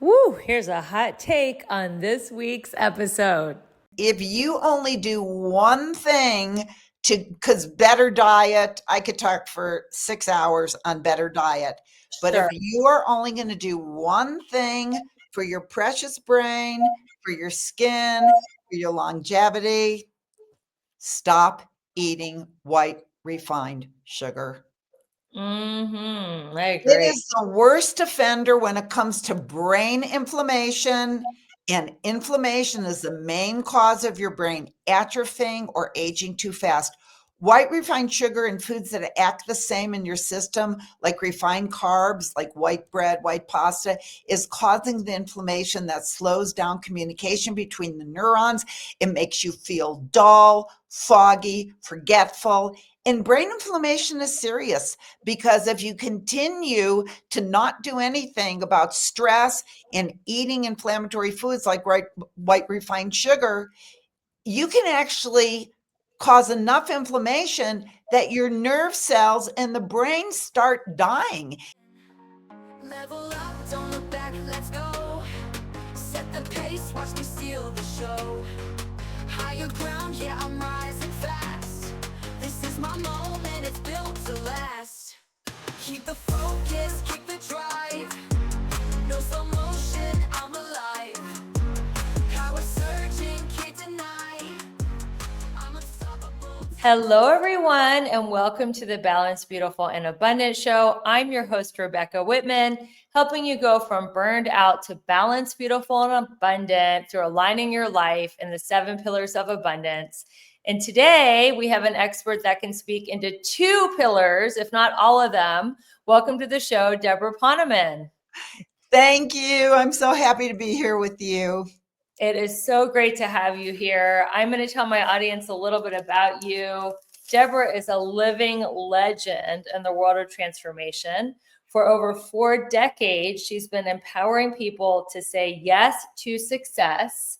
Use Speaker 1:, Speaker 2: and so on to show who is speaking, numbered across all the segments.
Speaker 1: Woo, here's a hot take on this week's episode.
Speaker 2: If you only do one thing because better diet, I could talk for 6 hours on better diet. But if
Speaker 1: Sure.
Speaker 2: you are only going to do one thing for your precious brain, for your skin, for your longevity, stop eating white refined sugar.
Speaker 1: I
Speaker 2: It
Speaker 1: agree.
Speaker 2: is the worst offender when it comes to brain inflammation, and inflammation is the main cause of your brain atrophying or aging too fast. White refined sugar and foods that act the same in your system, like refined carbs, like white bread, white pasta, is causing the inflammation that slows down communication between the neurons. It makes you feel dull, foggy, forgetful. And brain inflammation is serious because if you continue to not do anything about stress and eating inflammatory foods like white refined sugar, you can actually cause enough inflammation that your nerve cells and the brain start dying.
Speaker 3: Level up, don't look back, let's go. Set the pace, watch me steal the show. Higher ground, yeah, I'm rising fast. This is my moment, it's built to last. Keep the focus, keep the drive. No slow motion, I'm alive. Power surging, can't deny. I'm unstoppable.
Speaker 1: Hello, everyone, and welcome to the Balanced, Beautiful, and Abundant Show. I'm your host, Rebecca Whitman, helping you go from burned out to balanced, beautiful, and abundant through aligning your life in the 7 pillars of abundance. And today we have an expert that can speak into 2 pillars, if not all of them. Welcome to the show, Debra Poneman.
Speaker 2: Thank you. I'm so happy to be here with you.
Speaker 1: It is so great to have you here. I'm going to tell my audience a little bit about you. Debra is a living legend in the world of transformation. For over 4 decades, she's been empowering people to say yes to success,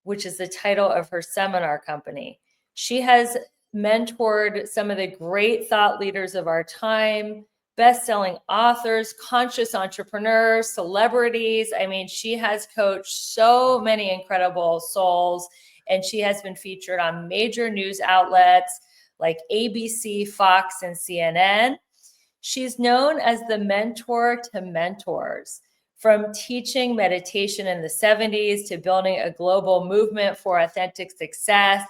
Speaker 1: which is the title of her seminar company. She has mentored some of the great thought leaders of our time, best-selling authors, conscious entrepreneurs, celebrities. I mean, she has coached so many incredible souls, and she has been featured on major news outlets like ABC, Fox, and CNN. She's known as the mentor to mentors. From teaching meditation in the 70s to building a global movement for authentic success,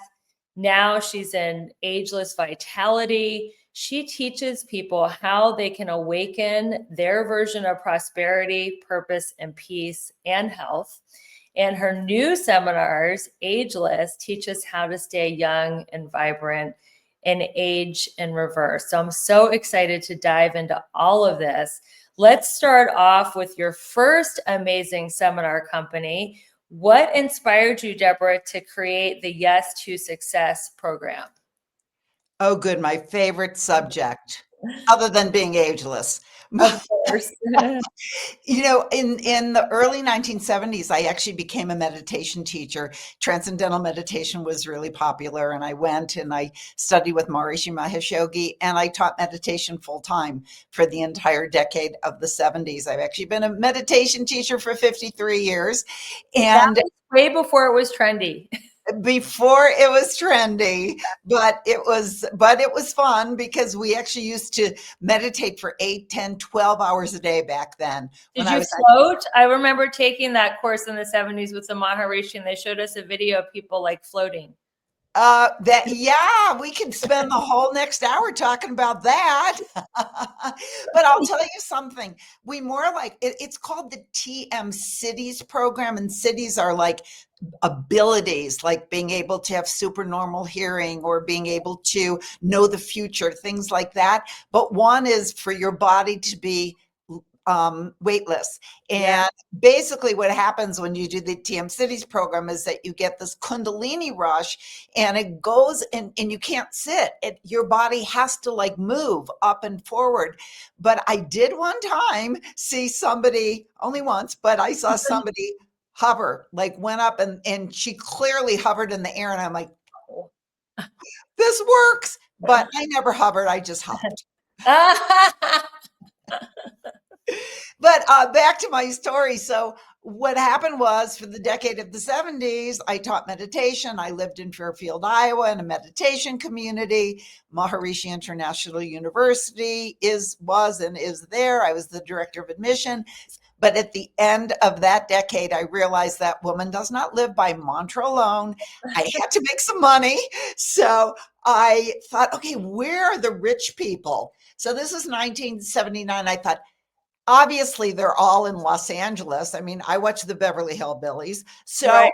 Speaker 1: now she's in Ageless Vitality. She teaches people how they can awaken their version of prosperity, purpose, and peace and health. And her new seminars, Ageless, teach us how to stay young and vibrant and age in reverse. So I'm so excited to dive into all of this. Let's start off with your first amazing seminar company. What inspired you, Debra, to create the Yes to Success program?
Speaker 2: Oh, good. My favorite subject, other than being ageless.
Speaker 1: Of course.
Speaker 2: In the early 1970s, I actually became a meditation teacher. Transcendental meditation was really popular, and I went and I studied with Maharishi Mahesh Yogi, and I taught meditation full time for the entire decade of the 70s. I've actually been a meditation teacher for 53 years,
Speaker 1: That
Speaker 2: and
Speaker 1: was way before it was trendy.
Speaker 2: before it was trendy, but it was fun because we actually used to meditate for 8, 10, 12 hours a day back then when
Speaker 1: Did
Speaker 2: I
Speaker 1: you
Speaker 2: was
Speaker 1: float? I remember taking that course in the 70s with the Maharishi, and they showed us a video of people like floating.
Speaker 2: that yeah, we could spend the whole next hour talking about that. But I'll tell you something. We more like it's called the TM Cities program, and cities are like abilities, like being able to have supernormal hearing or being able to know the future, things like that. But one is for your body to be weightless.
Speaker 1: Yeah.
Speaker 2: And basically, what happens when you do the TM Cities program is that you get this Kundalini rush, and it goes and you can't sit. Your body has to like move up and forward. But I did one time see somebody, only once, but I saw somebody hover, like went up and she clearly hovered in the air. And I'm like, this works. But I never hovered, I just hopped. But back to my story. So what happened was for the decade of the 70s, I taught meditation. I lived in Fairfield, Iowa in a meditation community. Maharishi International University was and is there. I was the director of admission. But at the end of that decade, I realized that woman does not live by mantra alone. I had to make some money. So I thought, okay, where are the rich people? So this is 1979. I thought, obviously they're all in Los Angeles. I mean, I watch the Beverly Hillbillies. So,
Speaker 1: Right.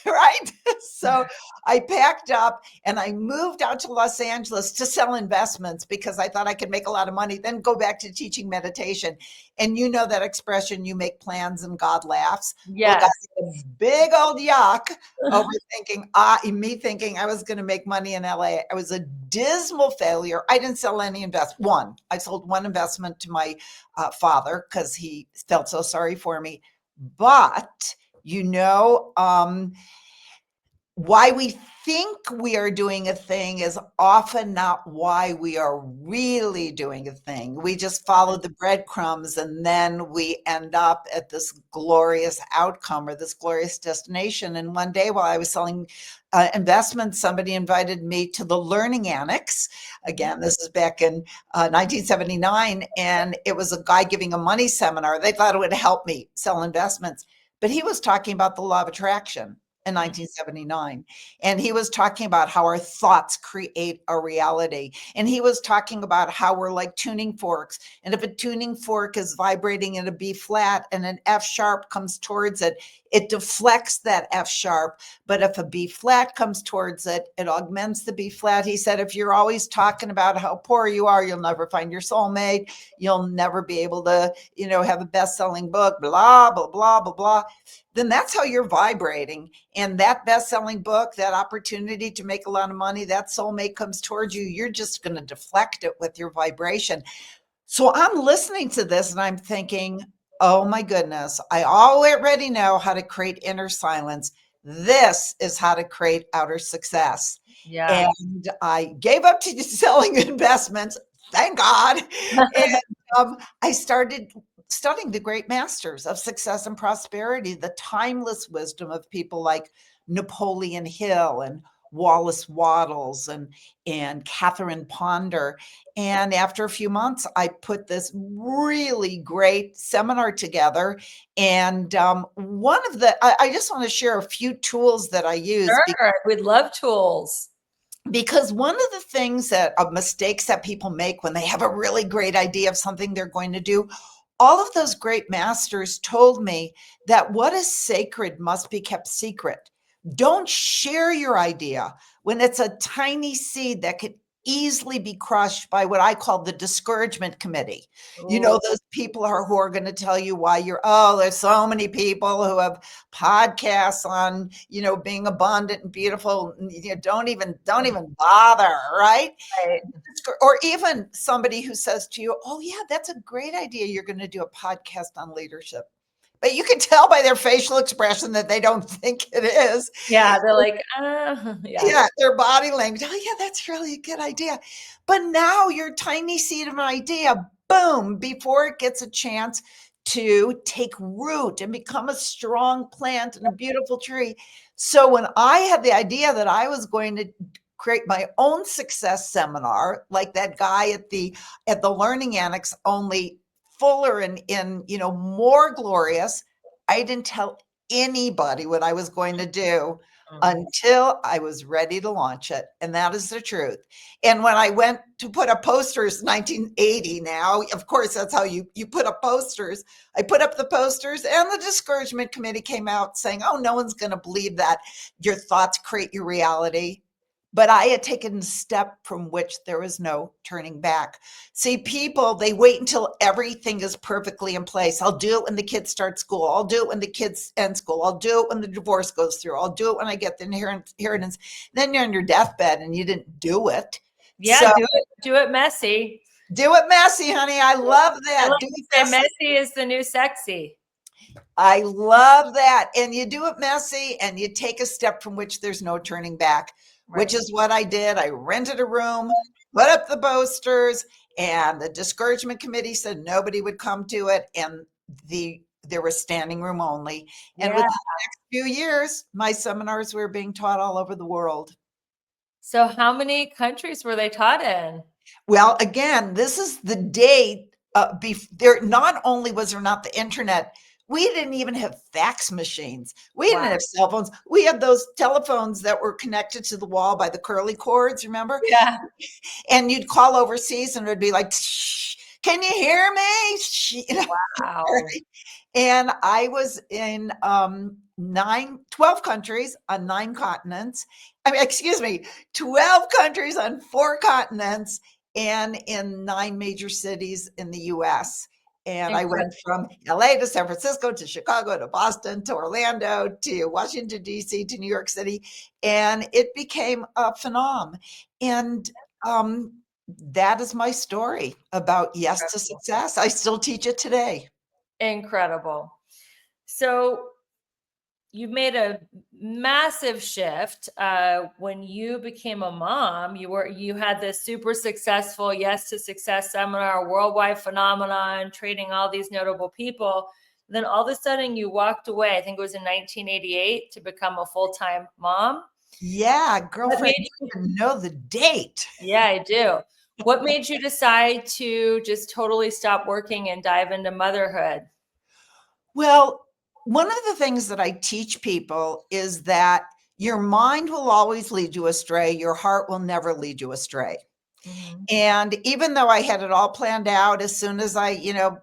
Speaker 2: right. So I packed up and I moved out to Los Angeles to sell investments because I thought I could make a lot of money, then go back to teaching meditation. And you know that expression, you make plans and God laughs. Well, God
Speaker 1: Yes.
Speaker 2: had a big old yuck over me thinking I was going to make money in LA. I was a dismal failure. I didn't sell any one. I sold one investment to my father because he felt so sorry for me. But why we think we are doing a thing is often not why we are really doing a thing. We just follow the breadcrumbs and then we end up at this glorious outcome or this glorious destination. And one day while I was selling investments, somebody invited me to the Learning Annex. Again, this is back in 1979. And it was a guy giving a money seminar. They thought it would help me sell investments. But he was talking about the law of attraction in 1979. And he was talking about how our thoughts create a reality. And he was talking about how we're like tuning forks. And if a tuning fork is vibrating in a B flat and an F sharp comes towards it, it deflects that F sharp. But if a B flat comes towards it, it augments the B flat. He said, if you're always talking about how poor you are, you'll never find your soulmate. You'll never be able to, have a best-selling book, blah, blah, blah, blah, blah. Then that's how you're vibrating. And that best-selling book, that opportunity to make a lot of money, that soulmate comes towards you, you're just going to deflect it with your vibration. So I'm listening to this and I'm thinking, oh my goodness, I already know how to create inner silence. This is how to create outer success.
Speaker 1: Yeah.
Speaker 2: And I gave up to selling investments, thank God. And I started studying the great masters of success and prosperity, the timeless wisdom of people like Napoleon Hill and Wallace Wattles and Catherine Ponder. And after a few months, I put this really great seminar together. And I just want to share a few tools that I use.
Speaker 1: Sure. We'd love tools.
Speaker 2: Because one of the things mistakes that people make when they have a really great idea of something they're going to do, all of those great masters told me that what is sacred must be kept secret. Don't share your idea when it's a tiny seed that could easily be crushed by what I call the discouragement committee.
Speaker 1: Ooh.
Speaker 2: Those people who are going to tell you why there's so many people who have podcasts on, being abundant and beautiful. Don't even bother, right?
Speaker 1: Right.
Speaker 2: Or even somebody who says to you, oh yeah, that's a great idea. You're going to do a podcast on leadership. But you can tell by their facial expression that they don't think it is.
Speaker 1: Yeah, they're like,
Speaker 2: yeah, their body language. Oh, yeah, that's really a good idea. But now your tiny seed of an idea, boom, before it gets a chance to take root and become a strong plant and a beautiful tree. So when I had the idea that I was going to create my own success seminar, like that guy at the Learning Annex, only fuller and more glorious, I didn't tell anybody what I was going to do until I was ready to launch it. And that is the truth. And when I went to put up posters, 1980 now, of course, that's how you put up posters. I put up the posters and the discouragement committee came out saying, oh, no one's going to believe that your thoughts create your reality. But I had taken a step from which there was no turning back. See, people, they wait until everything is perfectly in place. I'll do it when the kids start school. I'll do it when the kids end school. I'll do it when the divorce goes through. I'll do it when I get the inheritance. Then you're on your deathbed and you didn't do it.
Speaker 1: Yeah,
Speaker 2: So,
Speaker 1: do it messy.
Speaker 2: Do it messy, honey. I love that.
Speaker 1: I like to say messy is the new sexy.
Speaker 2: I love that. And you do it messy and you take a step from which there's no turning back. Right. Which is what I did. I rented a room, put up the posters, and the discouragement committee said nobody would come to it, and there was standing room only. And
Speaker 1: Yeah.
Speaker 2: within the next few years, my seminars were being taught all over the world.
Speaker 1: So how many countries were they taught in?
Speaker 2: Well, again, this is the date. There not only was there not the internet, we didn't even have fax machines. We didn't
Speaker 1: Wow.
Speaker 2: have cell phones. We had those telephones that were connected to the wall by the curly cords, remember?
Speaker 1: Yeah.
Speaker 2: And you'd call overseas and it'd be like, "Shh, can you hear me?" You know,
Speaker 1: Wow.
Speaker 2: and I was in 12 countries on 9 continents. I mean, excuse me, 12 countries on 4 continents and in 9 major cities in the US. And I went from LA to San Francisco to Chicago to Boston to Orlando to Washington, DC to New York City. And it became a phenom. And that is my story about Yes to Success. I still teach it today.
Speaker 1: Incredible. So you made a massive shift when you became a mom. You had this super successful Yes to Success seminar, worldwide phenomenon, training all these notable people. Then all of a sudden you walked away. I think it was in 1988 to become a full-time mom.
Speaker 2: Yeah,
Speaker 1: What
Speaker 2: girlfriend,
Speaker 1: made
Speaker 2: you even know the date.
Speaker 1: Yeah, I do. What made you decide to just totally stop working and dive into motherhood?
Speaker 2: Well, one of the things that I teach people is that your mind will always lead you astray, your heart will never lead you astray.
Speaker 1: Mhm.
Speaker 2: And even though I had it all planned out, as soon as I,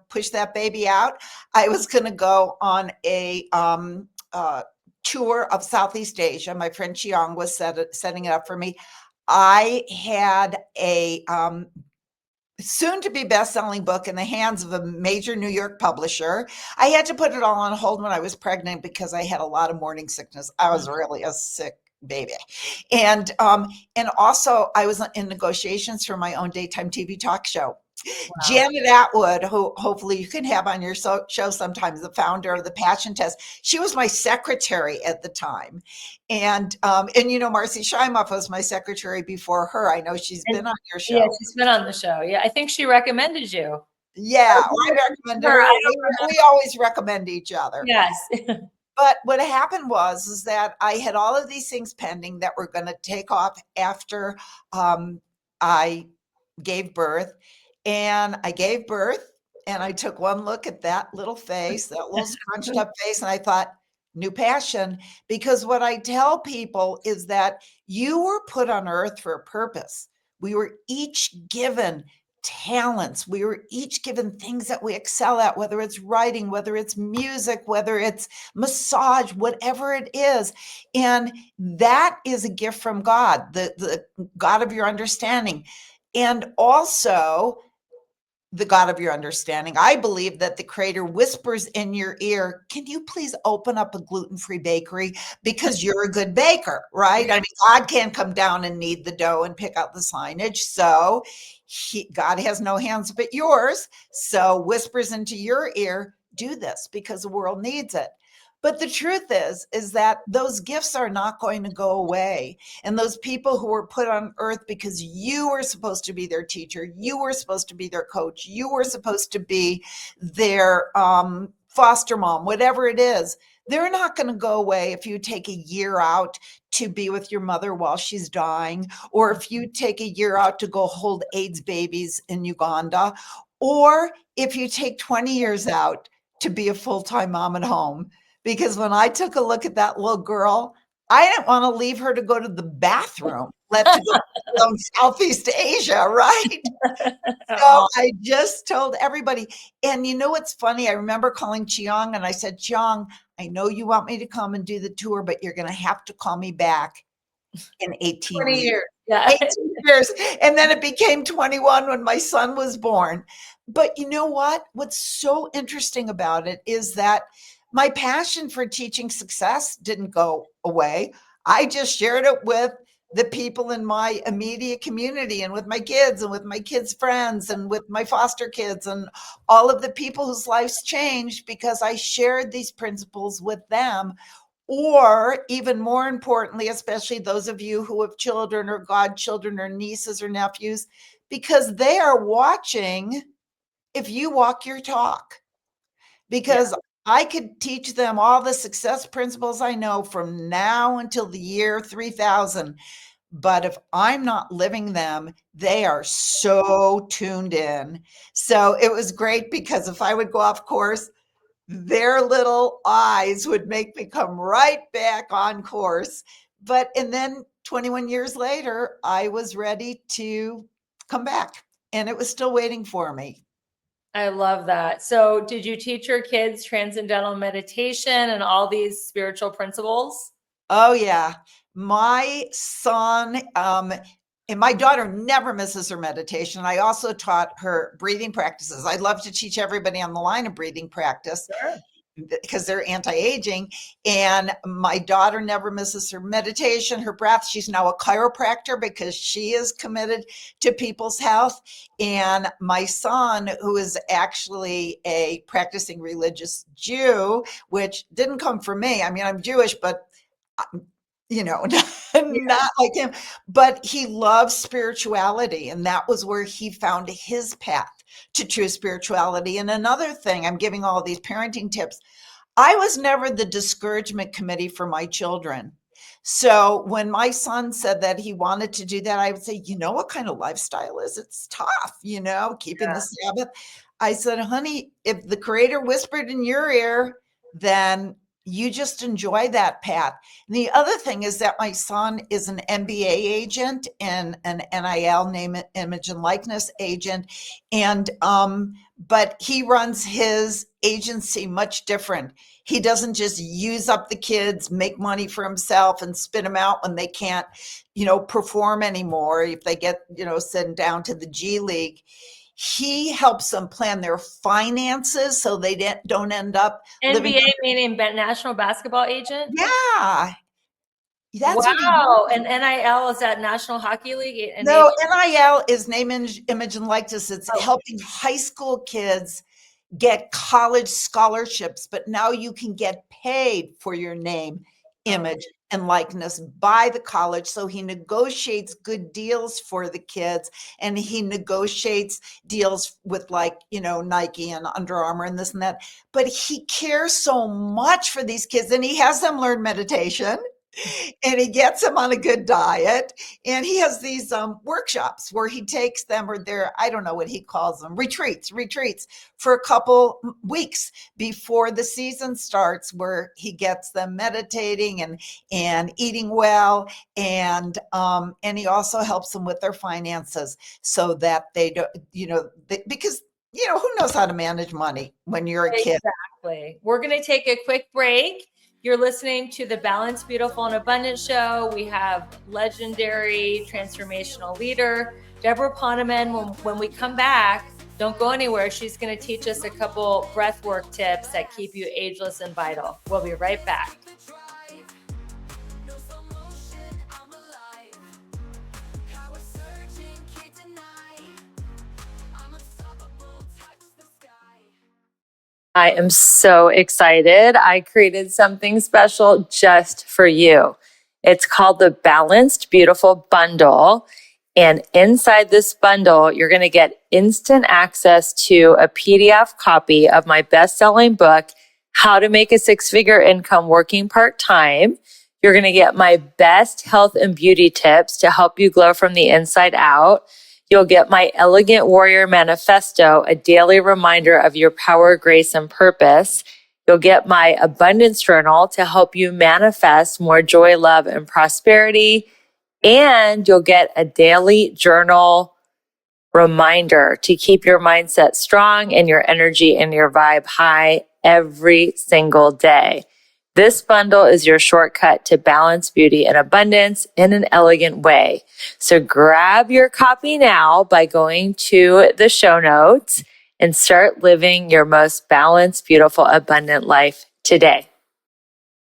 Speaker 2: pushed that baby out, I was going to go on a tour of Southeast Asia. My friend Chiang was setting it up for me. I had a soon to be best-selling book in the hands of a major New York publisher. I had to put it all on hold when I was pregnant because I had a lot of morning sickness. I was really a sick baby. And also I was in negotiations for my own daytime TV talk show.
Speaker 1: Wow.
Speaker 2: Janet Atwood, who hopefully you can have on your show sometimes, the founder of the Passion Test, she was my secretary at the time. And Marcy Shimoff was my secretary before her. I know she's
Speaker 1: And
Speaker 2: been on your
Speaker 1: yeah,
Speaker 2: show.
Speaker 1: she's been on the show. Yeah, I think she recommended you.
Speaker 2: Yeah,
Speaker 1: Oh,
Speaker 2: I recommended
Speaker 1: her,
Speaker 2: her.
Speaker 1: I don't
Speaker 2: We always recommend each other.
Speaker 1: Yes.
Speaker 2: But what happened was that I had all of these things pending that were going to take off after I gave birth. And I gave birth and I took one look at that little face, that little scrunched up face, and I thought, new passion. Because what I tell people is that you were put on earth for a purpose. We were each given talents. We were each given things that we excel at, whether it's writing, whether it's music, whether it's massage, whatever it is. And that is a gift from God, the God of your understanding. And also, the God of your understanding. I believe that the creator whispers in your ear, can you please open up a gluten-free bakery because you're a good baker, right? I mean, God can't come down and knead the dough and pick out the signage. So God has no hands but yours. So whispers into your ear, do this because the world needs it. But the truth is that those gifts are not going to go away. And those people who were put on earth because you were supposed to be their teacher, you were supposed to be their coach, you were supposed to be their foster mom, whatever it is, they're not going to go away if you take a year out to be with your mother while she's dying, or if you take a year out to go hold AIDS babies in Uganda, or if you take 20 years out to be a full-time mom at home. Because when I took a look at that little girl, I didn't want to leave her to go to the bathroom, let to go alone Southeast Asia, right? So I just told everybody. And you know what's funny? I remember calling Chiang and I said, Chiang, I know you want me to come and do the tour, but you're going to have to call me back in 18
Speaker 1: 20
Speaker 2: years.
Speaker 1: years. Yeah.
Speaker 2: 18 years. And then it became 21 when my son was born. But you know what? What's so interesting about it is that my passion for teaching success didn't go away. I just shared it with the people in my immediate community and with my kids and with my kids' friends and with my foster kids and all of the people whose lives changed because I shared these principles with them. Or even more importantly, especially those of you who have children or godchildren or nieces or nephews, because they are watching if you walk your talk. Because I could teach them all the success principles I know from now until the year 3000. But if I'm not living them, they are so tuned in. So it was great because if I would go off course, their little eyes would make me come right back on course. And then 21 years later, I was ready to come back and it was still waiting for me.
Speaker 1: I love that. So did you teach your kids transcendental meditation and all these spiritual principles?
Speaker 2: Oh, yeah. My son, and my daughter never misses her meditation. I also taught her breathing practices. I'd love to teach everybody on the line a breathing practice
Speaker 1: Sure.
Speaker 2: because they're anti-aging. And my daughter never misses her meditation, her breath. She's now a chiropractor because she is committed to people's health. And my son, who is actually a practicing religious Jew, which didn't come from me. I mean, I'm Jewish, but not like him, but he loves spirituality. And that was where he found his path to true spirituality. And another thing, I'm giving all these parenting tips. I was never the discouragement committee for my children. So when my son said that he wanted to do that, I would say, you know what kind of lifestyle is? It's tough, keeping the Sabbath. I said, honey, if the creator whispered in your ear, then you just enjoy that path. And the other thing is that my son is an MBA agent and an NIL, name, image, and likeness agent. And but he runs his agency much different. He doesn't just use up the kids, make money for himself and spit them out when they can't, perform anymore. If they get, sent down to the G League, he helps them plan their finances so they don't end up living.
Speaker 1: NBA meaning National Basketball Agent?
Speaker 2: Yeah. That's what he
Speaker 1: Wow.
Speaker 2: does.
Speaker 1: And NIL is that National Hockey League? And
Speaker 2: No, NIL is name, image, and likeness. It's
Speaker 1: Oh.
Speaker 2: helping high school kids get college scholarships, but now you can get paid for your name, image, and likeness by the college. So he negotiates good deals for the kids, and he negotiates deals with Nike and Under Armour and this and that. But he cares so much for these kids, and he has them learn meditation. And he gets them on a good diet, and he has these workshops where he takes them, or I don't know what he calls them, retreats for a couple weeks before the season starts, where he gets them meditating and eating well, and he also helps them with their finances so that they don't, because who knows how to manage money when you're a kid.
Speaker 1: Exactly. We're going to take a quick break. You're listening to the Balanced, Beautiful, and Abundant show. We have legendary transformational leader, Debra Poneman. When we come back, don't go anywhere. She's going to teach us a couple breathwork tips that keep you ageless and vital. We'll be right back. I am so excited. I created something special just for you. It's called the Balanced Beautiful Bundle. And inside this bundle, you're going to get instant access to a PDF copy of my best-selling book, How to Make a Six-Figure Income Working Part-Time. You're going to get my best health and beauty tips to help you glow from the inside out. You'll get my Elegant Warrior Manifesto, a daily reminder of your power, grace, and purpose. You'll get my Abundance Journal to help you manifest more joy, love, and prosperity. And you'll get a daily journal reminder to keep your mindset strong and your energy and your vibe high every single day. This bundle is your shortcut to balance, beauty, and abundance in an elegant way. So grab your copy now by going to the show notes and start living your most balanced, beautiful, abundant life today.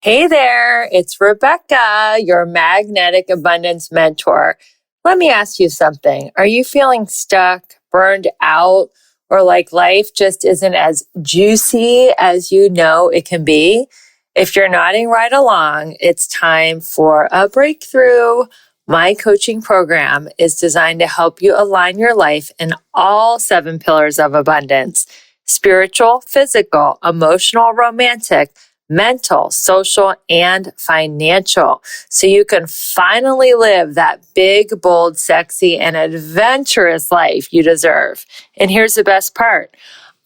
Speaker 1: Hey there, it's Rebecca, your magnetic abundance mentor. Let me ask you something. Are you feeling stuck, burned out, or like life just isn't as juicy as you know it can be? If you're nodding right along, it's time for a breakthrough. My coaching program is designed to help you align your life in all 7 pillars of abundance: spiritual, physical, emotional, romantic, mental, social, and financial. So you can finally live that big, bold, sexy, and adventurous life you deserve. And here's the best part.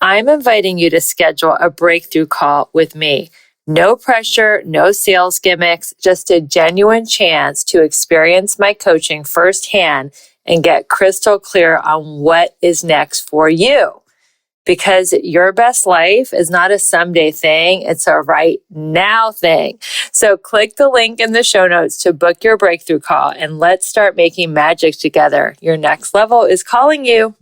Speaker 1: I'm inviting you to schedule a breakthrough call with me. No pressure, no sales gimmicks, just a genuine chance to experience my coaching firsthand and get crystal clear on what is next for you. Because your best life is not a someday thing, it's a right now thing. So click the link in the show notes to book your breakthrough call and let's start making magic together. Your next level is calling you.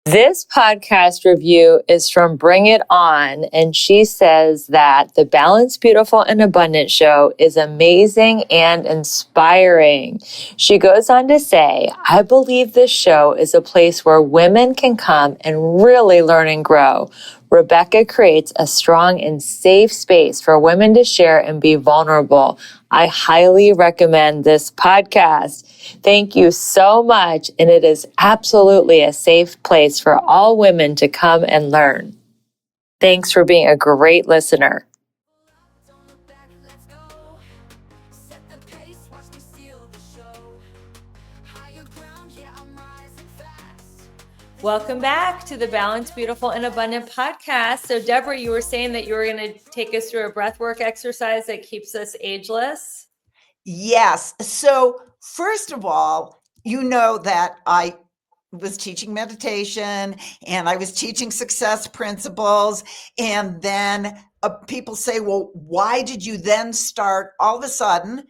Speaker 1: This podcast review is from Bring It On, and she says that the Balanced, Beautiful, and Abundant show is amazing and inspiring. She goes on to say, I believe this show is a place where women can come and really learn and grow. Rebecca creates a strong and safe space for women to share and be vulnerable. I highly recommend this podcast. Thank you so much, and it is absolutely a safe place for all women to come and learn. Thanks for being a great listener.
Speaker 3: Don't look back, let's go. Set the pace, watch me steal the show. Higher ground, yeah, I'm rising fast.
Speaker 1: Welcome back to the Balanced, Beautiful, and Abundant podcast. So, Deborah, you were saying that you were going to take us through a breathwork exercise that keeps us ageless.
Speaker 2: Yes. So, first of all, you know that I was teaching meditation and I was teaching success principles. And then people say, well, why did you then start all of a sudden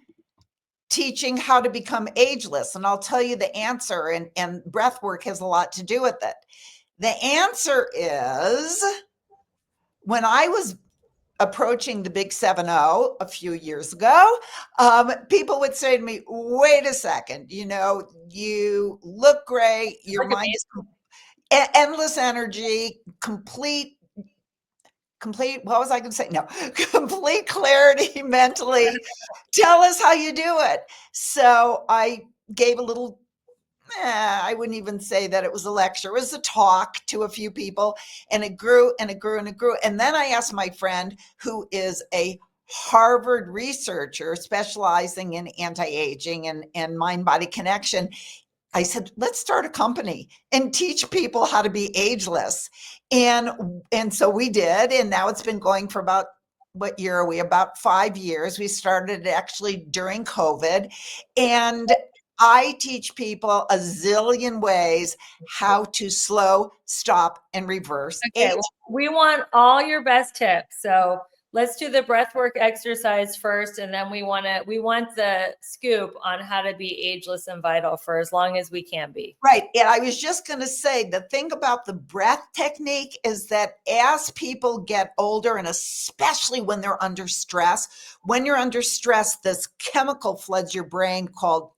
Speaker 2: teaching how to become ageless? And I'll tell you the answer, and breath work has a lot to do with it. The answer is when I was approaching the big 7-0 a few years ago, people would say to me, wait a second, you look great, your mind is endless energy, complete, what was I going to say? No, complete clarity mentally. Tell us how you do it. So I gave a little, I wouldn't even say that it was a lecture. It was a talk to a few people, and it grew and it grew and it grew. And then I asked my friend, who is a Harvard researcher specializing in anti-aging and mind-body connection, I said, let's start a company and teach people how to be ageless. And so we did. And now it's been going for about, what year are we? About 5 years. We started actually during COVID. And I teach people a zillion ways how to slow, stop, and reverse
Speaker 1: Okay,
Speaker 2: age.
Speaker 1: we want all your best tips. So let's do the breathwork exercise first, and then we want the scoop on how to be ageless and vital for as long as we can be.
Speaker 2: Right. And I was just going to say, the thing about the breath technique is that as people get older, and especially when they're under stress, when you're under stress, this chemical floods your brain called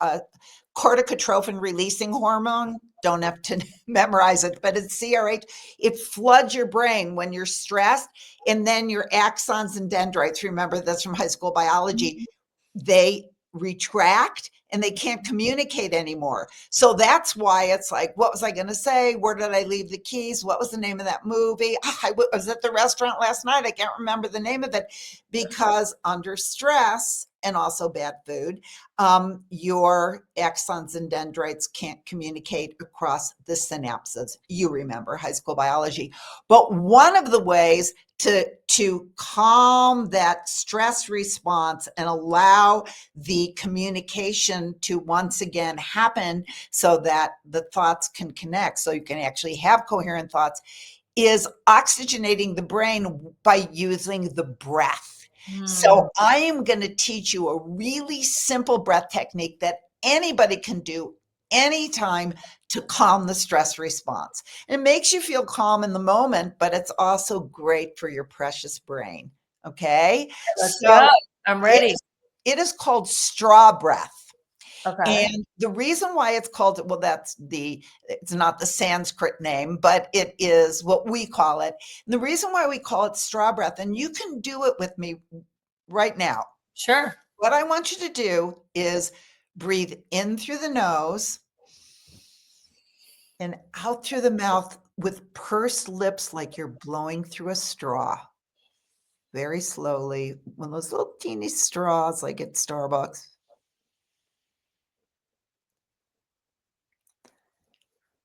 Speaker 2: corticotrophin releasing hormone. Don't have to memorize it, but it's CRH. It floods your brain when you're stressed. And then your axons and dendrites, remember this from high school biology, they retract and they can't communicate anymore. So that's why it's like, what was I going to say? Where did I leave the keys? What was the name of that movie? I was at the restaurant last night. I can't remember the name of it, because under stress and also bad food, your axons and dendrites can't communicate across the synapses. You remember high school biology. But one of the ways to calm that stress response and allow the communication to once again happen so that the thoughts can connect, so you can actually have coherent thoughts, is oxygenating the brain by using the breath. So I am going to teach you a really simple breath technique that anybody can do anytime to calm the stress response. It makes you feel calm in the moment, but it's also great for your precious brain. Okay.
Speaker 1: Let's go. I'm ready.
Speaker 2: It is called straw breath.
Speaker 1: Okay.
Speaker 2: And the reason why it's called, well, it's not the Sanskrit name, but it is what we call it. And the reason why we call it straw breath, and you can do it with me right now.
Speaker 1: Sure.
Speaker 2: What I want you to do is breathe in through the nose and out through the mouth with pursed lips like you're blowing through a straw. Very slowly, one of those little teeny straws like at Starbucks.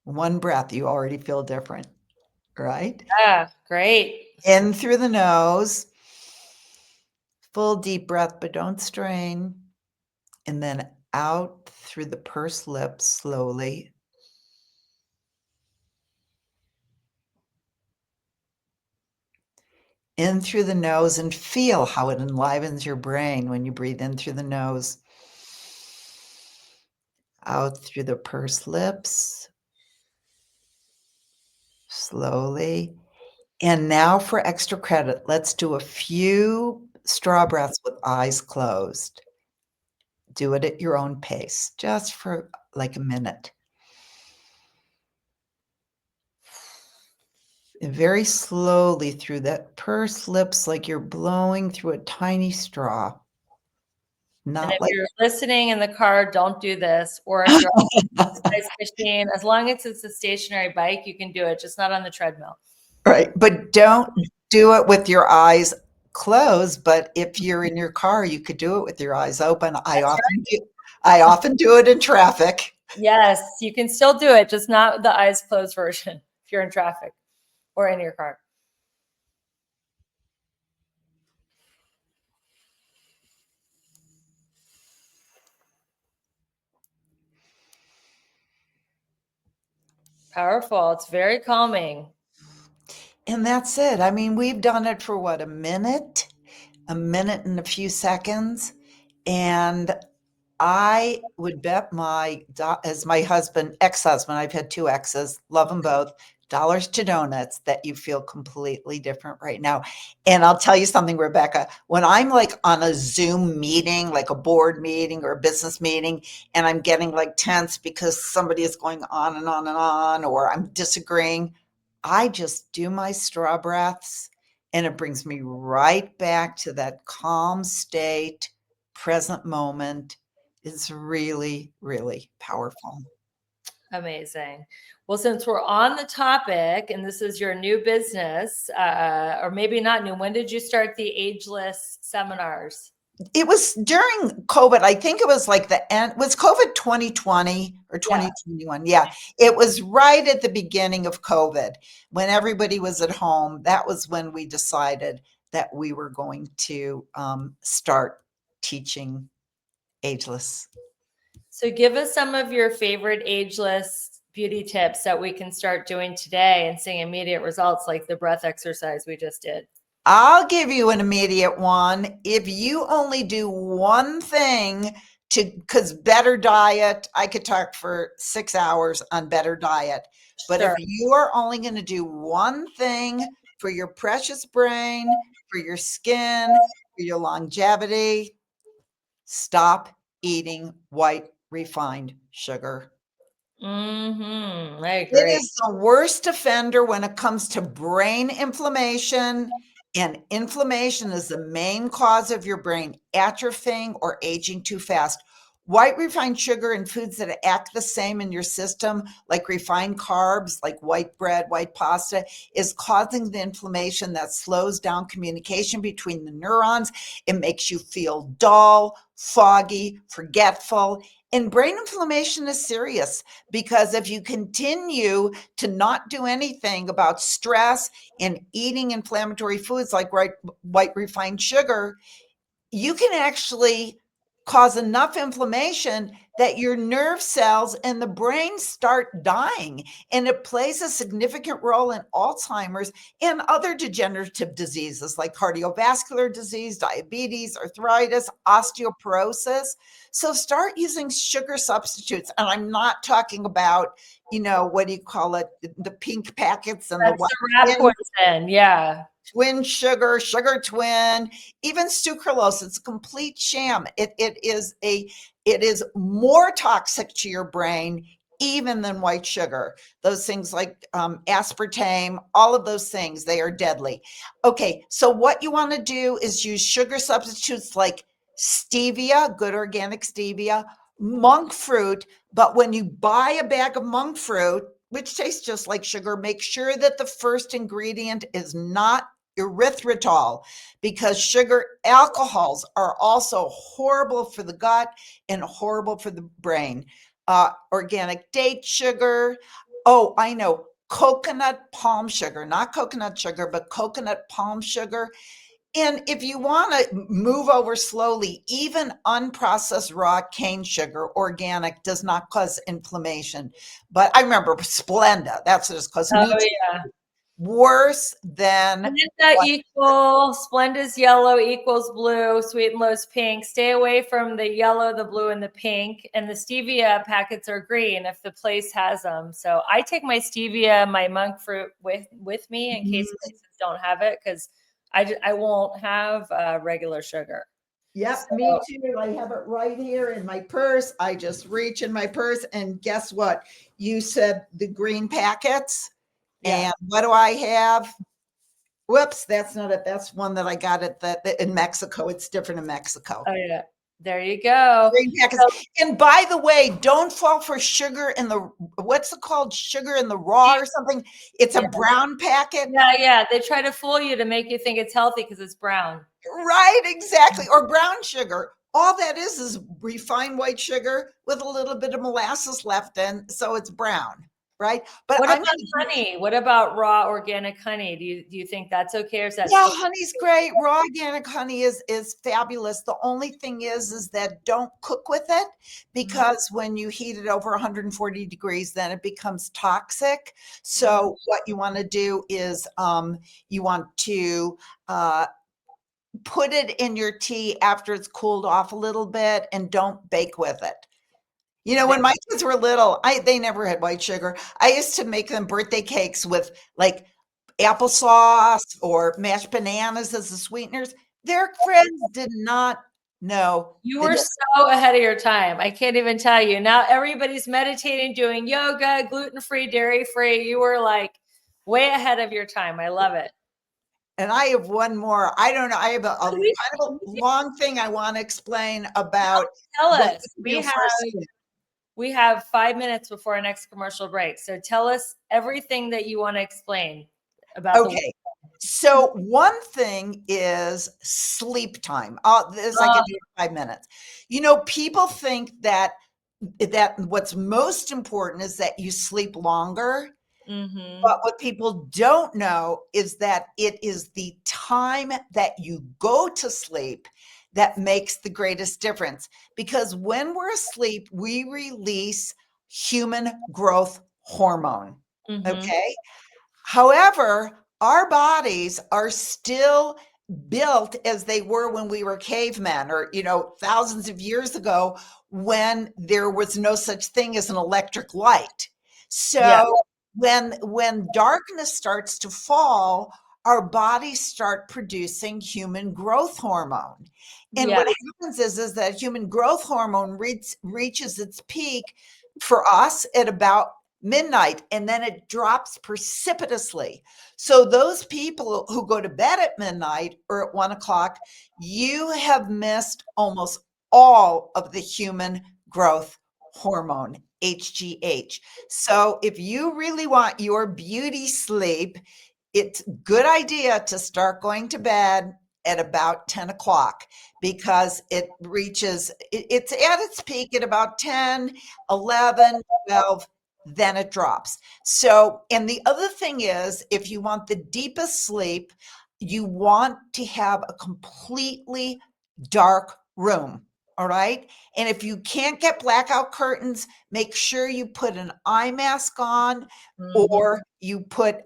Speaker 2: One breath, you already feel different, right?
Speaker 1: Yeah, great.
Speaker 2: In through the nose, full deep breath, but don't strain. And then out through the pursed lips slowly. In through the nose and feel how it enlivens your brain when you breathe in through the nose. Out through the pursed lips. Slowly. And now for extra credit, let's do a few straw breaths with eyes closed. Do it at your own pace, just for like a minute. And very slowly through that pursed lips, like you're blowing through a tiny straw.
Speaker 1: And
Speaker 2: Not
Speaker 1: if
Speaker 2: like
Speaker 1: you're listening in the car, don't do this. Or if you're on an exercise machine, as long as it's a stationary bike, you can do it, just not on the treadmill.
Speaker 2: right, but don't do it with your eyes closed. But if you're in your car, you could do it with your eyes open. I often do it in traffic.
Speaker 1: Yes, you can still do it, just not the eyes closed version if you're in traffic or in your car. Powerful. It's very calming.
Speaker 2: And that's it. I mean, we've done it for what, a minute and a few seconds. And I would bet as my husband, ex-husband, I've had two exes, love them both, dollars to donuts that you feel completely different right now. And I'll tell you something, Rebecca, when I'm like on a Zoom meeting, like a board meeting or a business meeting, and I'm getting like tense because somebody is going on and on and on, or I'm disagreeing, I just do my straw breaths and it brings me right back to that calm state, present moment. It's really, really powerful.
Speaker 1: Amazing. Well, since we're on the topic and this is your new business, or maybe not new, when did you start the Ageless seminars?
Speaker 2: It was during COVID. I think it was like the end, was COVID 2020 or
Speaker 1: Yeah.
Speaker 2: 2021? Yeah. It was right at the beginning of COVID when everybody was at home. That was when we decided that we were going to start teaching Ageless.
Speaker 1: So give us some of your favorite ageless beauty tips that we can start doing today and seeing immediate results like the breath exercise we just did.
Speaker 2: I'll give you an immediate one. If you only do one thing because better diet, I could talk for 6 hours on better diet. But if
Speaker 1: Sure.
Speaker 2: you are only going to do one thing for your precious brain, for your skin, for your longevity, stop eating white refined sugar.
Speaker 1: I
Speaker 2: It
Speaker 1: agree.
Speaker 2: is the worst offender when it comes to brain inflammation, and inflammation is the main cause of your brain atrophying or aging too fast. White refined sugar and foods that act the same in your system, like refined carbs, like white bread, white pasta, is causing the inflammation that slows down communication between the neurons. It makes you feel dull, foggy, forgetful. And brain inflammation is serious because if you continue to not do anything about stress and eating inflammatory foods like white refined sugar, you can actually cause enough inflammation that your nerve cells and the brain start dying. And it plays a significant role in Alzheimer's and other degenerative diseases like cardiovascular disease, diabetes, arthritis, osteoporosis. So start using sugar substitutes. And I'm not talking about, what do you call it? The pink packets and the
Speaker 1: That's the rat poison. Yeah.
Speaker 2: twin sugar twin, even sucralose. It's a complete sham. It is more toxic to your brain even than white sugar. Those things like aspartame, all of those things, they are deadly. Okay, so what you want to do is use sugar substitutes like stevia, good organic stevia, monk fruit. But when you buy a bag of monk fruit, which tastes just like sugar, make sure that the first ingredient is not erythritol, because sugar alcohols are also horrible for the gut and horrible for the brain. Organic date sugar. Oh, I know. Coconut palm sugar, not coconut sugar, but coconut palm sugar. And if you want to move over slowly, even unprocessed raw cane sugar, organic, does not cause inflammation. But I remember Splenda, that's what it's called.
Speaker 1: Oh yeah.
Speaker 2: Worse than
Speaker 1: And is that equal? Splenda's yellow equals blue, Sweet and Low's pink. Stay away from the yellow, the blue, and the pink. And the stevia packets are green if the place has them. So I take my stevia, my monk fruit with me in case places don't have it, because I won't have regular sugar.
Speaker 2: Yep,
Speaker 1: So,
Speaker 2: me too. I have it right here in my purse. I just reach in my purse, and guess what? You said the green packets.
Speaker 1: yeah.
Speaker 2: And what do I have? Whoops, that's not it. That's one that I got at in Mexico. It's different in Mexico.
Speaker 1: Oh yeah. There you go.
Speaker 2: Green packets. And by the way, don't fall for sugar in the, what's it called? Sugar in the raw or something. It's a brown packet.
Speaker 1: Yeah. They try to fool you to make you think it's healthy because it's brown.
Speaker 2: Right, exactly. Or brown sugar. All that is refined white sugar with a little bit of molasses left in, so it's brown, right? But
Speaker 1: What about honey? What about raw organic honey? Do you think that's okay, or is that
Speaker 2: honey's great. Raw organic honey is fabulous. The only thing is that don't cook with it, because when you heat it over 140 degrees, then it becomes toxic. So what you want to do is you want to put it in your tea after it's cooled off a little bit, and don't bake with it. You know, when my kids were little, they never had white sugar. I used to make them birthday cakes with like applesauce or mashed bananas as the sweeteners. Their friends did not know.
Speaker 1: You were so ahead of your time. I can't even tell you. Now everybody's meditating, doing yoga, gluten-free, dairy-free. You were like way ahead of your time. I love it.
Speaker 2: And I have one more. I don't know. I have a kind of a long thing I want to explain about.
Speaker 1: Tell us. We have 5 minutes before our next commercial break. So tell us everything that you want to explain about.
Speaker 2: Okay. So one thing is sleep time. This I can do in 5 minutes. You know, people think that what's most important is that you sleep longer. But what people don't know is that it is the time that you go to sleep that makes the greatest difference. Because when we're asleep, we release human growth hormone. Okay. However, our bodies are still built as they were when we were cavemen, or, thousands of years ago, when there was no such thing as an electric light. So when darkness starts to fall, our bodies start producing human growth hormone. And what happens is that human growth hormone reaches its peak for us at about midnight, and then it drops precipitously. So those people who go to bed at midnight or at 1 o'clock, you have missed almost all of the human growth hormone, HGH. So if you really want your beauty sleep, it's a good idea to start going to bed at about 10 o'clock, because it's at its peak at about 10, 11, 12, then it drops. So, and the other thing is, if you want the deepest sleep, you want to have a completely dark room. All right. And if you can't get blackout curtains, make sure you put an eye mask on, or you put,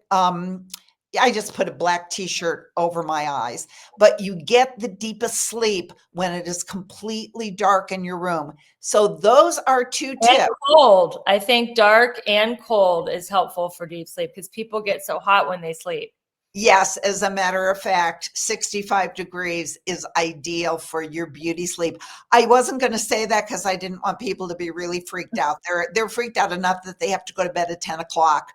Speaker 2: I just put a black t-shirt over my eyes, but you get the deepest sleep when it is completely dark in your room. So those are two tips.
Speaker 1: And cold. I think dark and cold is helpful for deep sleep, because people get so hot when they sleep.
Speaker 2: Yes, as a matter of fact, 65 degrees is ideal for your beauty sleep. I wasn't going to say that because I didn't want people to be really freaked out. They're freaked out enough that they have to go to bed at 10 o'clock,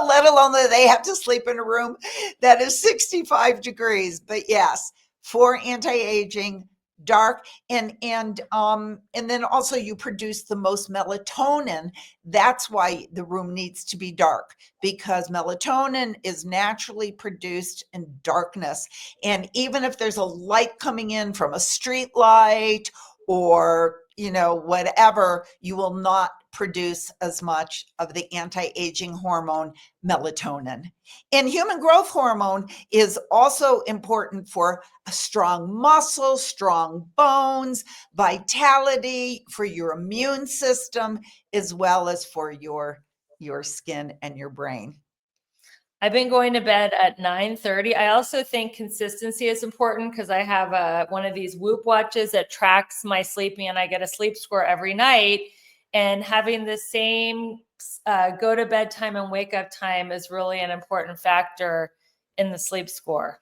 Speaker 2: let alone that they have to sleep in a room that is 65 degrees. But yes, for anti-aging, dark, and then also you produce the most melatonin. That's why the room needs to be dark, because melatonin is naturally produced in darkness. And even if there's a light coming in from a street light or whatever, you will not produce as much of the anti-aging hormone melatonin. And human growth hormone is also important for a strong muscle, strong bones, vitality, for your immune system, as well as for your skin and your brain.
Speaker 1: I've been going to bed at 9:30. I also think consistency is important because I have one of these Whoop watches that tracks my sleeping, and I get a sleep score every night. And having the same go to bed time and wake up time is really an important factor in the sleep score.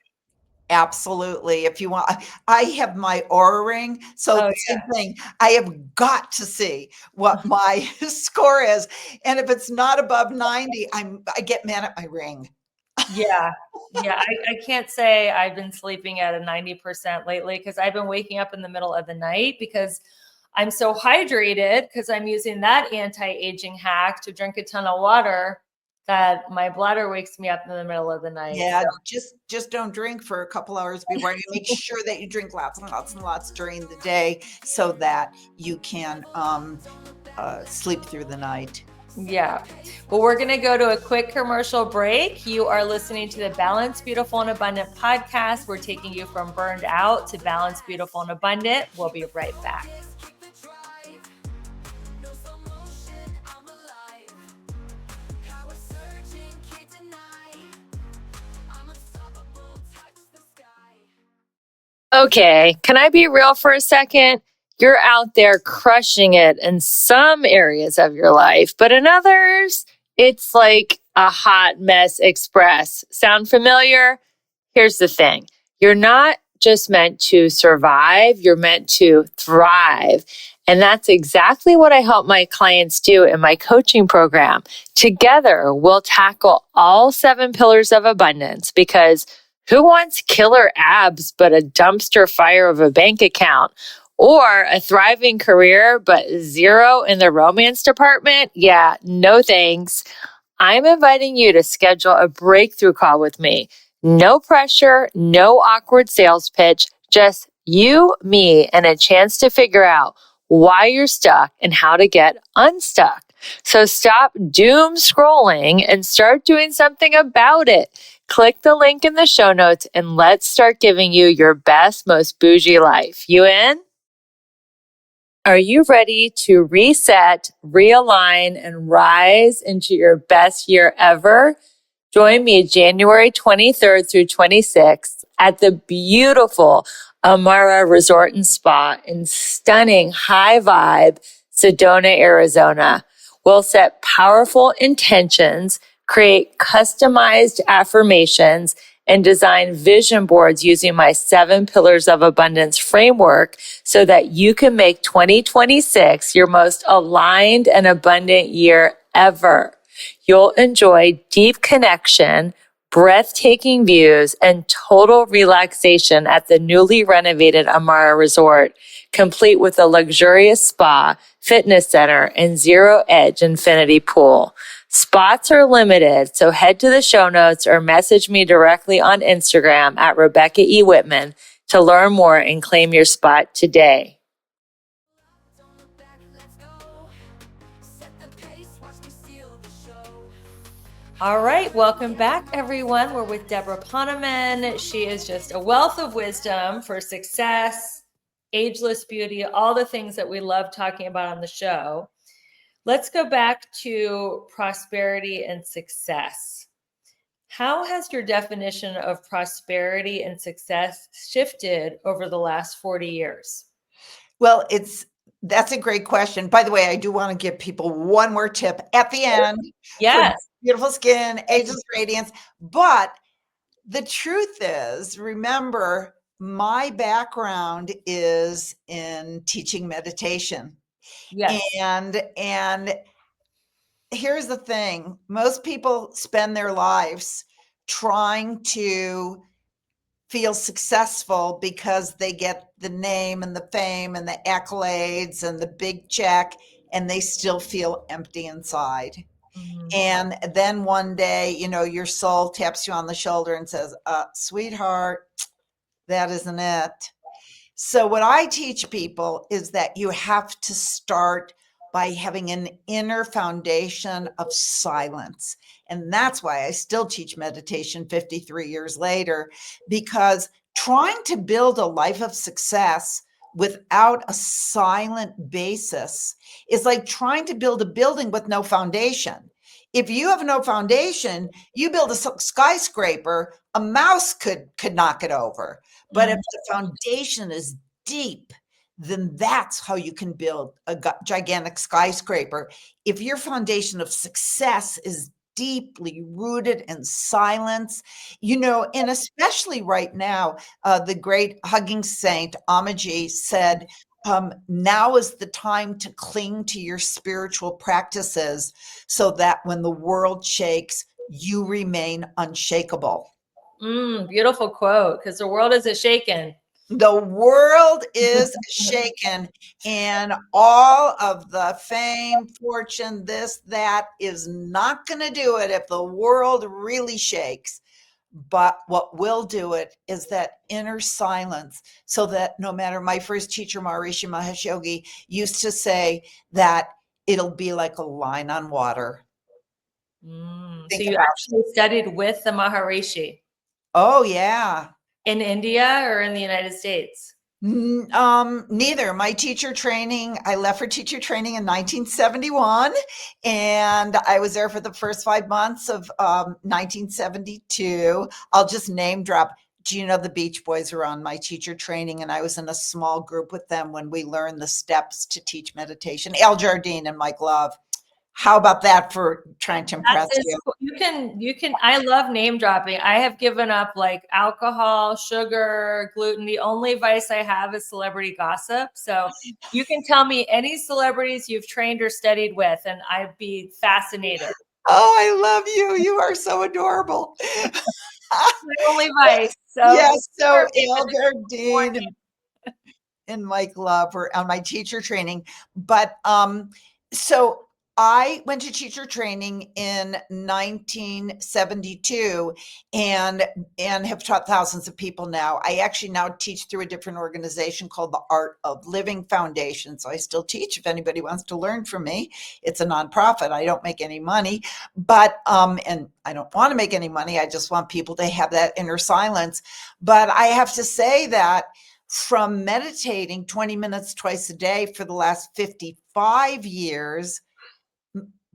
Speaker 2: Absolutely. If you want, I have my Aura ring. So
Speaker 1: Oh,
Speaker 2: same thing. I have got to see what my score is. And if it's not above 90, I get mad at my ring.
Speaker 1: Yeah. Yeah. I can't say I've been sleeping at a 90% lately because I've been waking up in the middle of the night because I'm so hydrated because I'm using that anti-aging hack to drink a ton of water that my bladder wakes me up in the middle of the night.
Speaker 2: Yeah,
Speaker 1: So,
Speaker 2: just don't drink for a couple hours before. You make sure that you drink lots and lots and lots during the day so that you can sleep through the night.
Speaker 1: yeah. Well, we're going to go to a quick commercial break. You are listening to the Balanced, Beautiful, and Abundant podcast. We're taking you from burned out to balanced, beautiful, and abundant. We'll be right back. Okay, can I be real for a second? You're out there crushing it in some areas of your life, but in others, it's like a hot mess express. Sound familiar? Here's the thing. You're not just meant to survive, you're meant to thrive. And that's exactly what I help my clients do in my coaching program. Together, we'll tackle all 7 pillars of abundance because who wants killer abs but a dumpster fire of a bank account? Or a thriving career but zero in the romance department? Yeah, no thanks. I'm inviting you to schedule a breakthrough call with me. No pressure, no awkward sales pitch, just you, me, and a chance to figure out why you're stuck and how to get unstuck. So stop doom scrolling and start doing something about it. Click the link in the show notes and let's start giving you your best, most bougie life. You in? Are you ready to reset, realign, and rise into your best year ever? Join me January 23rd through 26th at the beautiful Amara Resort and Spa in stunning high vibe Sedona, Arizona. We'll set powerful intentions, create customized affirmations, and design vision boards using my 7 pillars of abundance framework so that you can make 2026 your most aligned and abundant year ever. You'll enjoy deep connection, breathtaking views, and total relaxation at the newly renovated Amara Resort, complete with a luxurious spa, fitness center, and zero-edge infinity pool. Spots are limited, so head to the show notes or message me directly on Instagram at Rebecca E. Whitman to learn more and claim your spot today. All right, welcome back, everyone. We're with Debra Poneman. She is just a wealth of wisdom for success, ageless beauty, all the things that we love talking about on the show. Let's go back to prosperity and success. How has your definition of prosperity and success shifted over the last 40 years?
Speaker 2: Well, that's a great question. By the way, I do want to give people one more tip at the end.
Speaker 1: Yes.
Speaker 2: For beautiful skin, ageless radiance. But the truth is, remember, my background is in teaching meditation.
Speaker 1: Yes.
Speaker 2: And here's the thing. Most people spend their lives trying to feel successful because they get the name and the fame and the accolades and the big check, and they still feel empty inside.
Speaker 1: Mhm.
Speaker 2: And then one day, your soul taps you on the shoulder and says, sweetheart, that isn't it. So, what I teach people is that you have to start by having an inner foundation of silence. And that's why I still teach meditation 53 years later, because trying to build a life of success without a silent basis is like trying to build a building with no foundation. If you have no foundation, you build a skyscraper, a mouse could knock it over. But if
Speaker 1: Mhm.
Speaker 2: the foundation is deep, then that's how you can build a gigantic skyscraper. If your foundation of success is deeply rooted in silence, and especially right now, the great hugging saint Amaji said, now is the time to cling to your spiritual practices so that when the world shakes, you remain unshakable.
Speaker 1: Beautiful quote, because the world isn't shaken.
Speaker 2: The world is shaken, and all of the fame, fortune, this, that is not going to do it if the world really shakes. But what will do it is that inner silence, so that no matter, my first teacher, Maharishi Mahesh Yogi, used to say that it'll be like a line on water.
Speaker 1: So
Speaker 2: Think
Speaker 1: you
Speaker 2: about
Speaker 1: actually studied with the Maharishi
Speaker 2: Oh, yeah.
Speaker 1: in India or in the United States?
Speaker 2: Neither. My teacher training, I left for teacher training in 1971, and I was there for the first 5 months of 1972. I'll just name drop. Do you know the Beach Boys were on my teacher training, and I was in a small group with them when we learned the steps to teach meditation. Al Jardine and Mike Love. How about that for trying to impress
Speaker 1: That's
Speaker 2: you?
Speaker 1: cool. You can, I love name dropping. I have given up like alcohol, sugar, gluten. The only vice I have is celebrity gossip. So you can tell me any celebrities you've trained or studied with, and I'd be fascinated.
Speaker 2: Oh, I love you. You are so adorable.
Speaker 1: My only vice. So
Speaker 2: Yes, so
Speaker 1: for me, but
Speaker 2: Al Jardine and Mike Love were on my teacher training. But so I went to teacher training in 1972 and have taught thousands of people now. I actually now teach through a different organization called the Art of Living Foundation. So I still teach if anybody wants to learn from me. It's a nonprofit. I don't make any money, but and I don't want to make any money. I just want people to have that inner silence. But I have to say that from meditating 20 minutes twice a day for the last 55 years,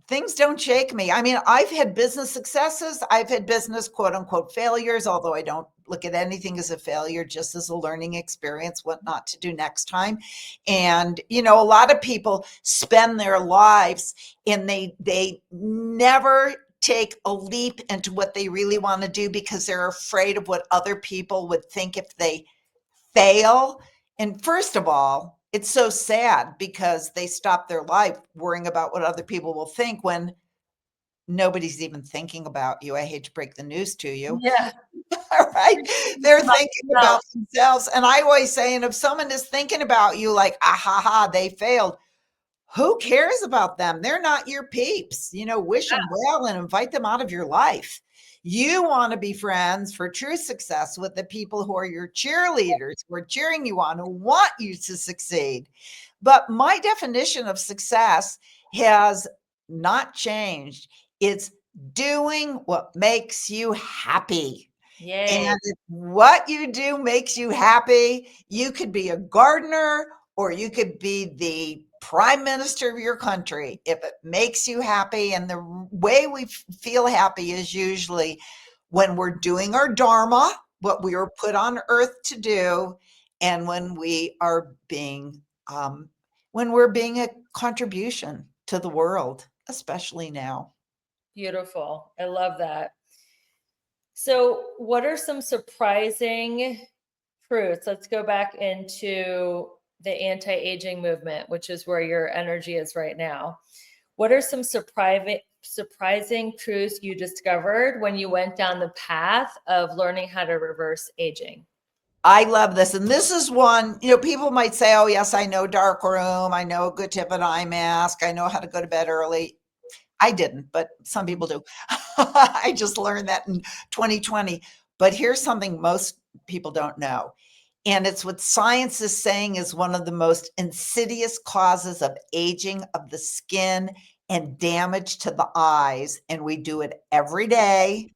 Speaker 2: things don't shake me. I mean, I've had business successes. I've had business quote unquote failures, although I don't look at anything as a failure, just as a learning experience, what not to do next time. And, a lot of people spend their lives and they never take a leap into what they really want to do because they're afraid of what other people would think if they fail. And first of all, it's so sad because they stop their life worrying about what other people will think when nobody's even thinking about you. I hate to break the news to you.
Speaker 1: yeah,
Speaker 2: All right. They're thinking
Speaker 1: no,
Speaker 2: about themselves. And I always say, and if someone is thinking about you like, ah, ha, ha, they failed, who cares about them? They're not your peeps. Wish them well and invite them out of your life. You want to be friends for true success with the people who are your cheerleaders, who are cheering you on, who want you to succeed. But my definition of success has not changed. It's doing what makes you happy.
Speaker 1: yay,
Speaker 2: And if what you do makes you happy, you could be a gardener or you could be the prime minister of your country. If it makes you happy, and the way we feel happy is usually when we're doing our dharma, what we were put on earth to do, and when we're being a contribution to the world, especially now.
Speaker 1: beautiful. I love that. So, what are some surprising truths? Let's go back into the anti-aging movement, which is where your energy is right now. What are some surprising truths you discovered when you went down the path of learning how to reverse aging?
Speaker 2: I love this. And this is one, people might say, oh, yes, I know dark room. I know a good tip an eye mask. I know how to go to bed early. I didn't, but some people do. I just learned that in 2020. But here's something most people don't know. And it's what science is saying is one of the most insidious causes of aging of the skin and damage to the eyes. And we do it every day.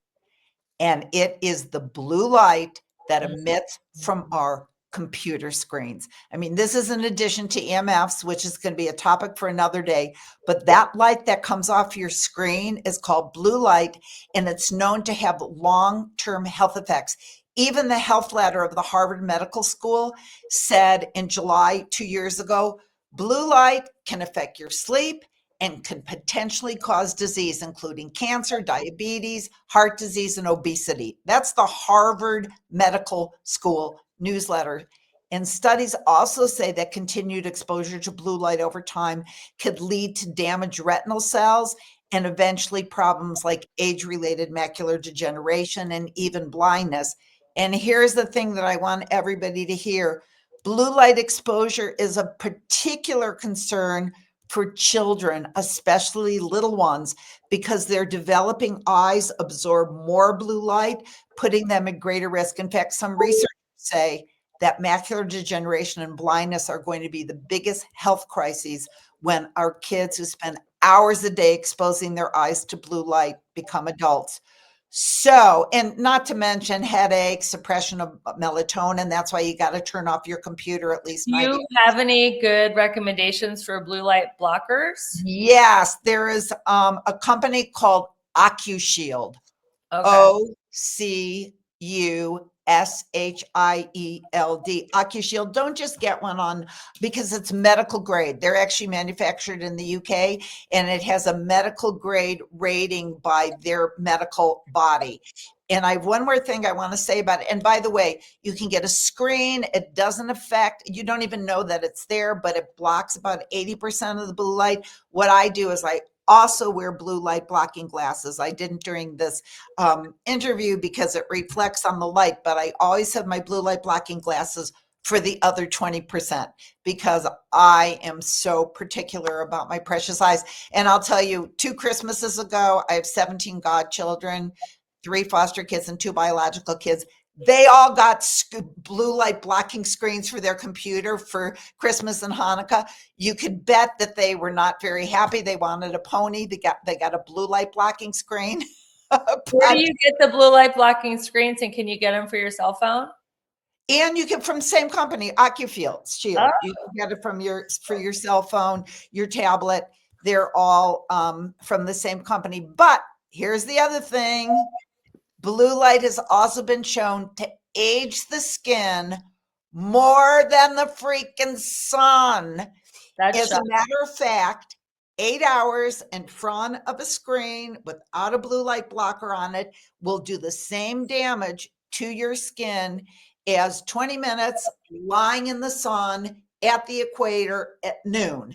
Speaker 2: And it is the blue light that emits from our computer screens. I mean, this is in addition to EMFs, which is going to be a topic for another day. But that light that comes off your screen is called blue light, and it's known to have long-term health effects. Even the health ladder of the Harvard Medical School said in July 2 years ago, blue light can affect your sleep and can potentially cause disease, including cancer, diabetes, heart disease, and obesity. That's the Harvard Medical School newsletter. And studies also say that continued exposure to blue light over time could lead to damaged retinal cells and eventually problems like age-related macular degeneration and even blindness. And here's the thing that I want everybody to hear. Blue light exposure is a particular concern for children, especially little ones, because their developing eyes absorb more blue light, putting them at greater risk. In fact, some researchers say that macular degeneration and blindness are going to be the biggest health crises when our kids who spend hours a day exposing their eyes to blue light become adults. So, and not to mention headaches, suppression of melatonin. That's why you got to turn off your computer at least
Speaker 1: Do
Speaker 2: 90.
Speaker 1: you have any good recommendations for blue light blockers?
Speaker 2: Yes, there is a company called OcuShield.
Speaker 1: Okay.
Speaker 2: OcuShield. OcuShield. Don't just get one on because it's medical grade. They're actually manufactured in the UK, and it has a medical grade rating by their medical body. And I have one more thing I want to say about it. And by the way, you can get a screen. It doesn't affect, you don't even know that it's there, but it blocks about 80% of the blue light. What I do is I also wear blue light blocking glasses. I didn't during this interview because it reflects on the light, but I always have my blue light blocking glasses for the other 20% because I am so particular about my precious eyes. And I'll tell you, 2 Christmases ago, I have 17 godchildren, 3 foster kids, and 2 biological kids. They all got blue light blocking screens for their computer for Christmas and Hanukkah. You could bet that they were not very happy. They wanted a pony. They got a blue light blocking screen.
Speaker 1: Where do you get the blue light blocking screens, and can you get them for your cell phone?
Speaker 2: And you get from the same company, OcuShield.
Speaker 1: Oh.
Speaker 2: You can get it from your cell phone, your tablet. They're all from the same company. But here's the other thing. Blue light has also been shown to age the skin more than the freaking sun. As a matter of fact, 8 hours in front of a screen without a blue light blocker on it will do the same damage to your skin as 20 minutes lying in the sun at the equator at noon.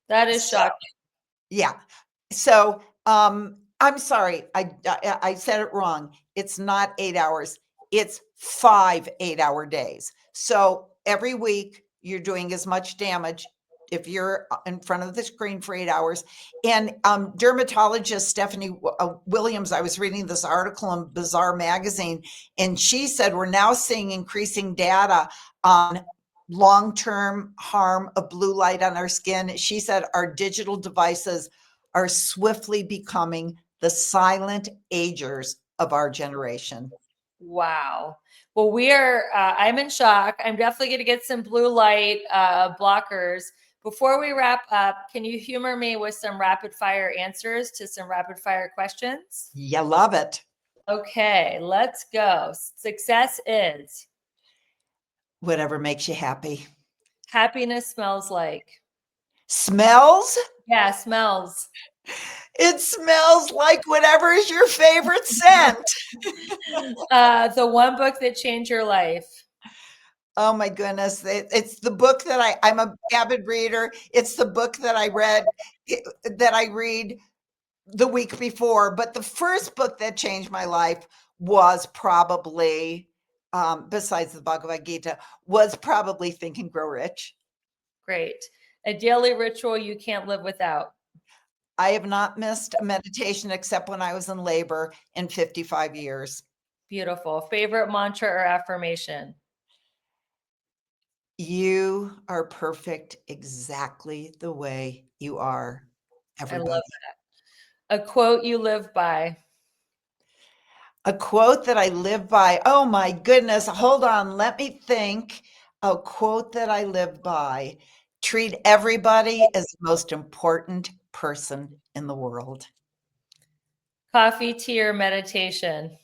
Speaker 1: That is shocking.
Speaker 2: Yeah. So I'm sorry, I said it wrong. It's not 8 hours. It's 5 8-hour days. So every week you're doing as much damage if you're in front of the screen for 8 hours. And dermatologist Stephanie Williams, I was reading this article in Bazaar magazine, and she said we're now seeing increasing data on long-term harm of blue light on our skin. She said our digital devices are swiftly becoming the silent agers of our generation.
Speaker 1: Wow. Well, I'm in shock. I'm definitely going to get some blue light blockers. Before we wrap up, can you humor me with some rapid fire answers to some rapid fire questions?
Speaker 2: You love it.
Speaker 1: Okay, let's go. Success is?
Speaker 2: Whatever makes you happy.
Speaker 1: Happiness smells like?
Speaker 2: Smells?
Speaker 1: Yeah, smells.
Speaker 2: It smells like whatever is your favorite scent.
Speaker 1: The one book that changed your life?
Speaker 2: Oh my goodness. It's the book that I'm an avid reader. It's the book that I read the week before, but the first book that changed my life was probably, besides the Bhagavad Gita, was probably Think and Grow Rich.
Speaker 1: Great. A daily ritual you can't live without.
Speaker 2: I have not missed a meditation except when I was in labor in 55 years.
Speaker 1: Beautiful. Favorite mantra or affirmation?
Speaker 2: You are perfect exactly the way you are,
Speaker 1: I
Speaker 2: everybody.
Speaker 1: love that. A quote you live by.
Speaker 2: A quote that I live by. Oh my goodness. Hold on. Let me think. A quote that I live by. Treat everybody as the most important person in the world.
Speaker 1: Coffee, tea, or meditation?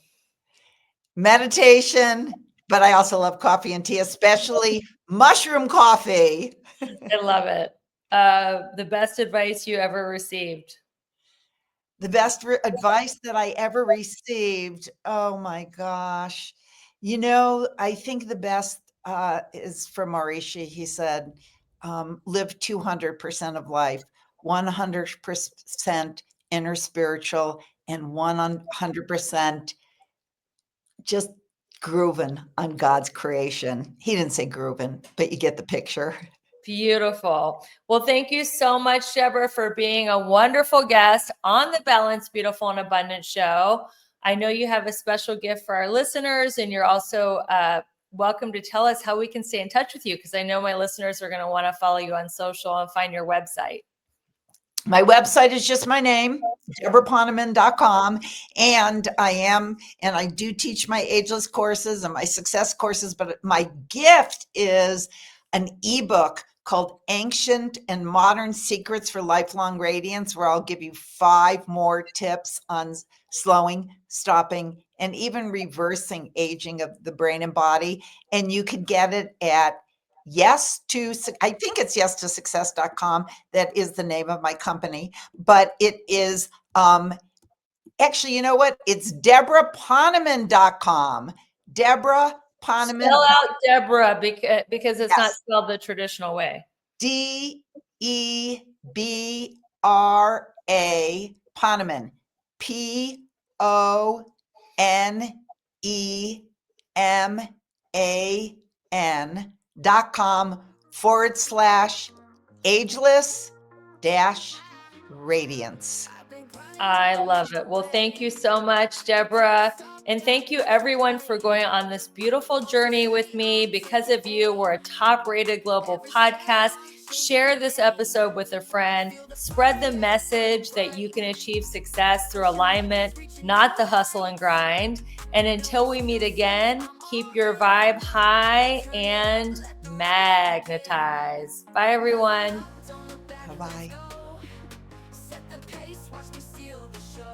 Speaker 2: Meditation, but I also love coffee and tea, especially mushroom coffee.
Speaker 1: I love it. The best advice you ever received?
Speaker 2: The best advice that I ever received. Oh my gosh. I think the best is from Maurishi. He said, live 200% of life, 100% inner spiritual, and 100% just grooving on God's creation. He didn't say grooving, but you get the picture.
Speaker 1: Beautiful. Well, thank you so much, Debra, for being a wonderful guest on the Balanced, Beautiful, and Abundant show. I know you have a special gift for our listeners, and you're also welcome to tell us how we can stay in touch with you, because I know my listeners are going to want to follow you on social and find your website.
Speaker 2: My website is just my name, debraponeman.com. And I do teach my Ageless courses and my success courses, but my gift is an ebook called Ancient and Modern Secrets for Lifelong Radiance, where I'll give you 5 more tips on slowing, stopping, and even reversing aging of the brain and body. And you can get it at I think it's yes2success.com. That is the name of my company, but it is, actually, you know what? It's debraponeman.com. Debra Poneman.
Speaker 1: Spell out Debra because it's not
Speaker 2: Yes.
Speaker 1: spelled the traditional way.
Speaker 2: Debra Poneman. PONEMAN.com/ageless-radiance.
Speaker 1: I love it. Well, thank you so much, Debra. And thank you, everyone, for going on this beautiful journey with me. Because of you, we're a top-rated global podcast. Share this episode with a friend. Spread the message that you can achieve success through alignment, not the hustle and grind. And until we meet again, keep your vibe high and magnetize. Bye, everyone.
Speaker 2: Bye-bye.
Speaker 3: Set the pace, watch me steal the show.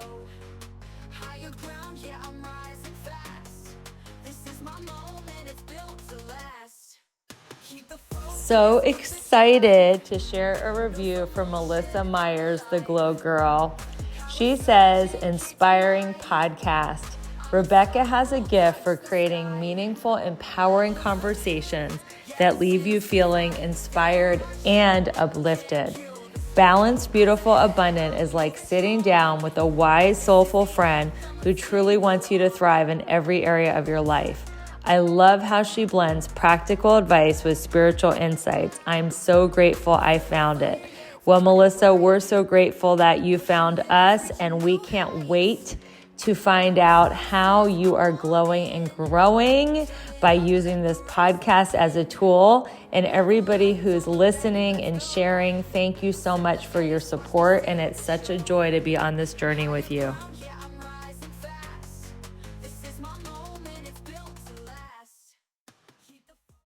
Speaker 3: Higher ground, yeah, I'm rising fast. This is my moment, it's built to last. Keep the
Speaker 1: So excited to share a review from Melissa Myers, the Glow Girl. She says, inspiring podcast. Rebecca has a gift for creating meaningful, empowering conversations that leave you feeling inspired and uplifted. Balanced, Beautiful, Abundant is like sitting down with a wise, soulful friend who truly wants you to thrive in every area of your life. I love how she blends practical advice with spiritual insights. I'm so grateful I found it. Well, Melissa, we're so grateful that you found us, and we can't wait to find out how you are glowing and growing by using this podcast as a tool. And everybody who's listening and sharing, thank you so much for your support. And it's such a joy to be on this journey with you.